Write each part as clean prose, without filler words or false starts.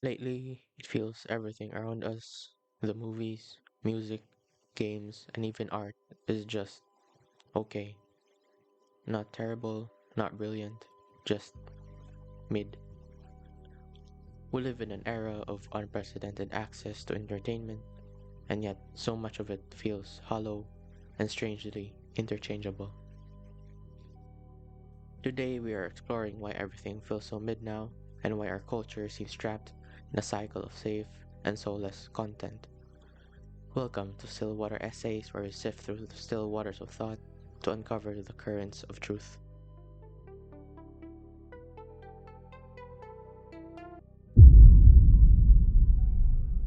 Lately, it feels everything around us, the movies, music, games, and even art is just okay. Not terrible, not brilliant, just mid. We live in an era of unprecedented access to entertainment, and yet so much of it feels hollow and strangely interchangeable. Today, we are exploring why everything feels so mid now, and why our culture seems trapped in a cycle of safe and soulless content. Welcome to Stillwater Essays, where we sift through the still waters of thought to uncover the currents of truth.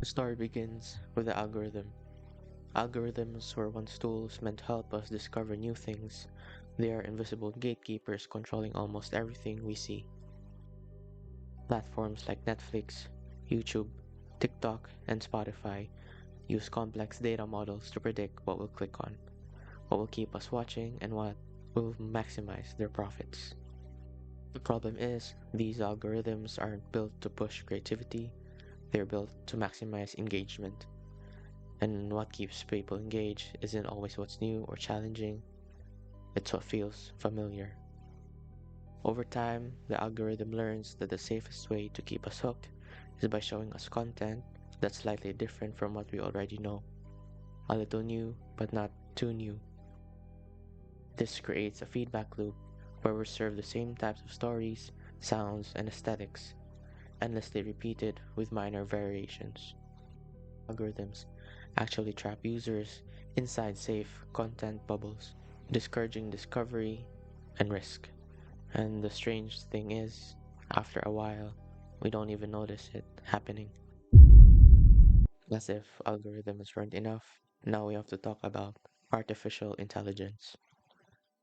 The story begins with the algorithm. Algorithms were once tools meant to help us discover new things. They are invisible gatekeepers controlling almost everything we see. Platforms like Netflix, YouTube, TikTok, and Spotify use complex data models to predict what we'll click on, what will keep us watching, and what will maximize their profits. The problem is, these algorithms aren't built to push creativity, they're built to maximize engagement. And what keeps people engaged isn't always what's new or challenging, it's what feels familiar. Over time, the algorithm learns that the safest way to keep us hooked is by showing us content that's slightly different from what we already know. A little new, but not too new. This creates a feedback loop where we serve the same types of stories, sounds, and aesthetics, endlessly repeated with minor variations. Algorithms actually trap users inside safe content bubbles, discouraging discovery and risk. And the strange thing is, after a while, we don't even notice it happening. As if algorithms weren't enough, now we have to talk about artificial intelligence.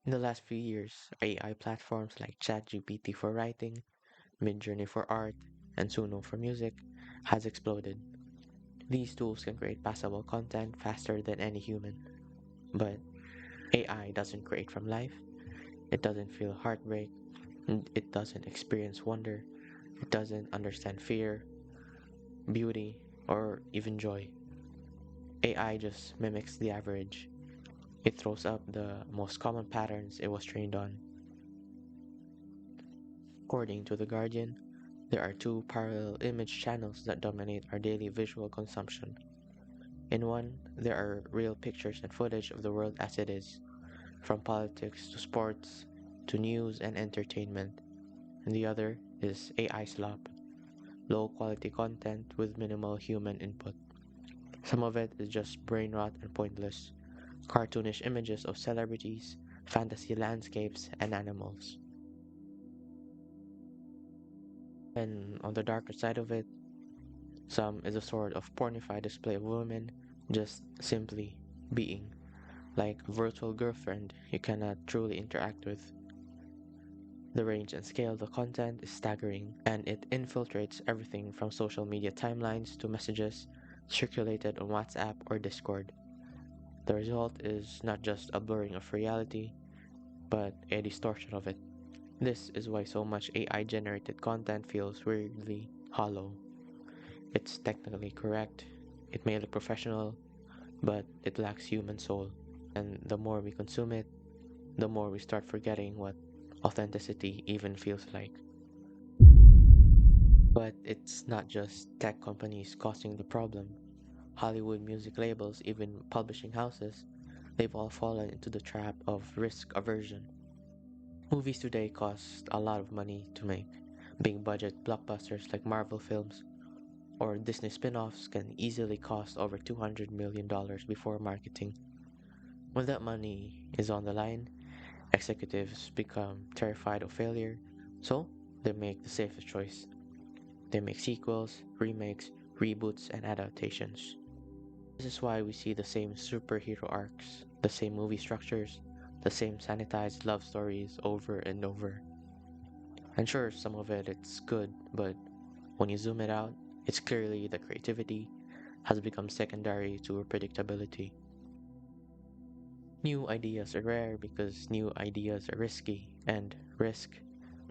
In the last few years, AI platforms like ChatGPT for writing, Midjourney for art, and Suno for music has exploded. These tools can create passable content faster than any human. But AI doesn't create from life, it doesn't feel heartbreak, and it doesn't experience wonder, it doesn't understand fear, beauty, or even joy. AI just mimics the average. It throws up the most common patterns it was trained on. According to The Guardian, there are two parallel image channels that dominate our daily visual consumption. In one, there are real pictures and footage of the world as it is, from politics to sports to news and entertainment. And the other is AI slop, low quality content with minimal human input. Some of it is just brain rot and pointless, cartoonish images of celebrities, fantasy landscapes, and animals. And on the darker side of it, some is a sort of pornified display of women just simply being, like a virtual girlfriend you cannot truly interact with. The range and scale of the content is staggering, and it infiltrates everything from social media timelines to messages circulated on WhatsApp or Discord. The result is not just a blurring of reality, but a distortion of it. This is why so much AI generated content feels weirdly hollow. It's technically correct, it may look professional, but it lacks human soul. And the more we consume it, the more we start forgetting what authenticity even feels like. But it's not just tech companies causing the problem. Hollywood music labels, even publishing houses, they've all fallen into the trap of risk aversion. Movies today cost a lot of money to make. Big budget blockbusters like Marvel films or Disney spin offs can easily cost over $200 million before marketing. When that money is on the line, executives become terrified of failure, so they make the safest choice. They make sequels, remakes, reboots, and adaptations. This is why we see the same superhero arcs, the same movie structures, the same sanitized love stories over and over. And sure, some of it's good, but when you zoom it out, it's clearly the creativity has become secondary to predictability. New ideas are rare because new ideas are risky, and risk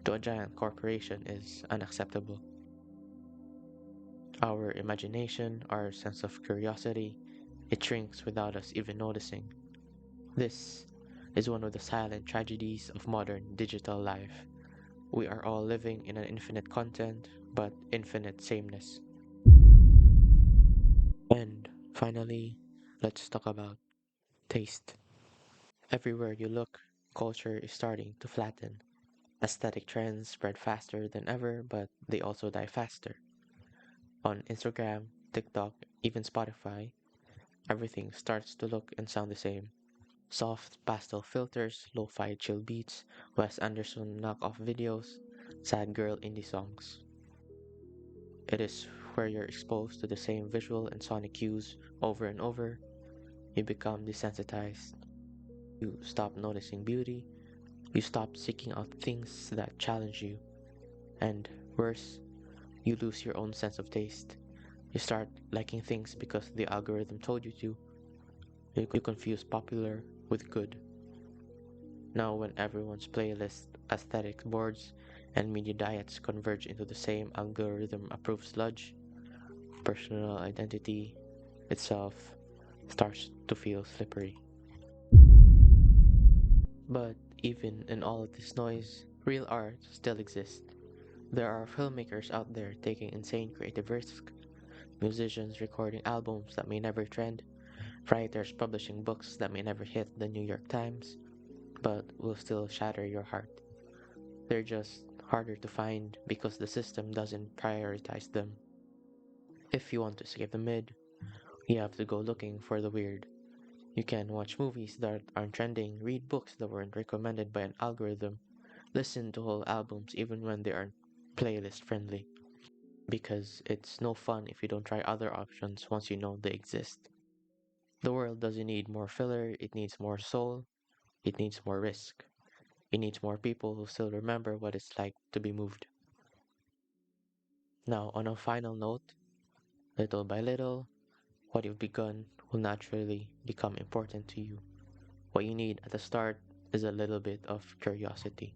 to a giant corporation is unacceptable. Our imagination, our sense of curiosity, it shrinks without us even noticing. This is one of the silent tragedies of modern digital life. We are all living in an infinite content, but infinite sameness. And finally, let's talk about taste. Everywhere you look, culture is starting to flatten. Aesthetic trends spread faster than ever, but they also die faster. On Instagram, TikTok, even Spotify, everything starts to look and sound the same. Soft pastel filters, lo-fi chill beats, Wes Anderson knockoff videos, sad girl indie songs. It is where you're exposed to the same visual and sonic cues over and over. You become desensitized. You stop noticing beauty. You stop seeking out things that challenge you. And worse, you lose your own sense of taste. You start liking things because the algorithm told you to. You confuse popular with good. Now, when everyone's playlist, aesthetic boards, and media diets converge into the same algorithm approved sludge, personal identity itself starts to feel slippery. But even in all of this noise, real art still exists. There are filmmakers out there taking insane creative risks, musicians recording albums that may never trend, writers publishing books that may never hit the New York Times, but will still shatter your heart. They're just harder to find because the system doesn't prioritize them. If you want to skip the mid, you have to go looking for the weird. You can watch movies that aren't trending, read books that weren't recommended by an algorithm, listen to whole albums even when they aren't playlist friendly. Because it's no fun if you don't try other options once you know they exist. The world doesn't need more filler, it needs more soul, it needs more risk. It needs more people who still remember what it's like to be moved. Now, on a final note, little by little, what you've begun will naturally become important to you. What you need at the start is a little bit of curiosity.